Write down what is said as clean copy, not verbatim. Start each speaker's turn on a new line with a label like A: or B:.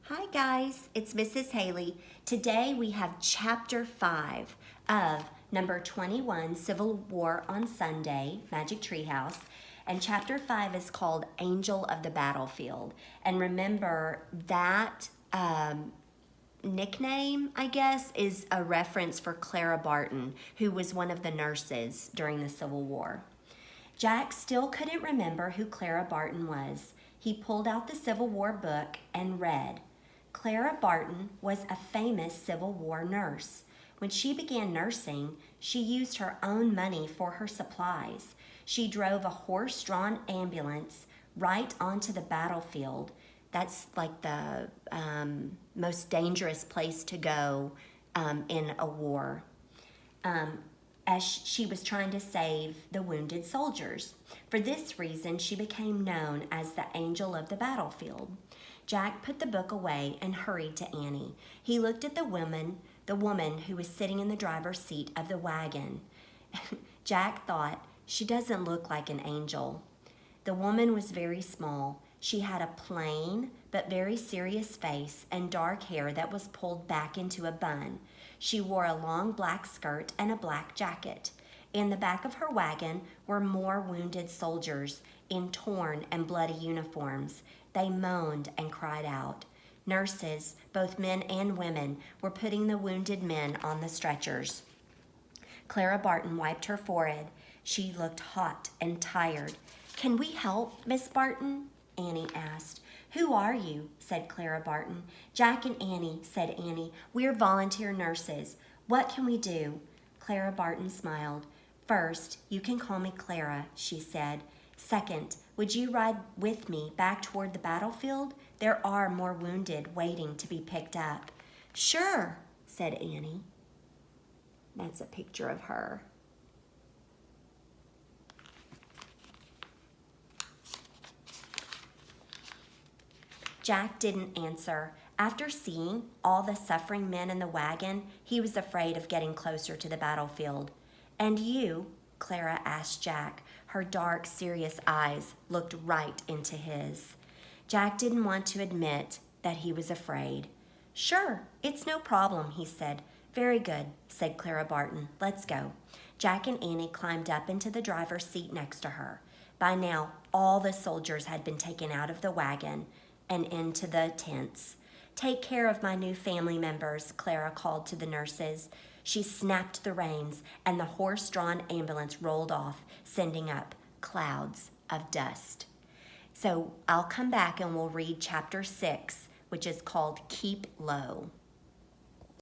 A: Hi guys, it's Mrs. Haley. Today we have chapter 5 of number 21, Civil War on Sunday, Magic Treehouse. And chapter 5 is called Angel of the Battlefield. And remember that nickname, I guess, is a reference for Clara Barton, who was one of the nurses during the Civil War. Jack still couldn't remember who Clara Barton was. He pulled out the Civil War book and read. Clara Barton was a famous Civil War nurse. When she began nursing, she used her own money for her supplies. She drove a horse-drawn ambulance right onto the battlefield. That's like the most dangerous place to go in a war. As she was trying to save the wounded soldiers. For this reason, she became known as the Angel of the Battlefield. Jack put the book away and hurried to Annie. He looked at the woman who was sitting in the driver's seat of the wagon. Jack thought, she doesn't look like an angel. The woman was very small. She had a plain but very serious face and dark hair that was pulled back into a bun. She wore a long black skirt and a black jacket. In the back of her wagon were more wounded soldiers in torn and bloody uniforms. They moaned and cried out. Nurses, both men and women, were putting the wounded men on the stretchers. Clara Barton wiped her forehead. She looked hot and tired. "Can we help, Miss Barton?" Annie asked. "Who are you?" said Clara Barton. "Jack and Annie," said Annie. "We're volunteer nurses. What can we do?" Clara Barton smiled. "First, you can call me Clara," she said. "Second, would you ride with me back toward the battlefield? There are more wounded waiting to be picked up." "Sure," said Annie. That's a picture of her. Jack didn't answer. After seeing all the suffering men in the wagon, he was afraid of getting closer to the battlefield. "And you?" Clara asked Jack. Her dark, serious eyes looked right into his. Jack didn't want to admit that he was afraid. "Sure, it's no problem," he said. "Very good," said Clara Barton. "Let's go." Jack and Annie climbed up into the driver's seat next to her. By now, all the soldiers had been taken out of the wagon and into the tents. "Take care of my new family members," Clara called to the nurses. She snapped the reins, and the horse-drawn ambulance rolled off, sending up clouds of dust. So I'll come back and we'll read chapter 6, which is called Keep Low.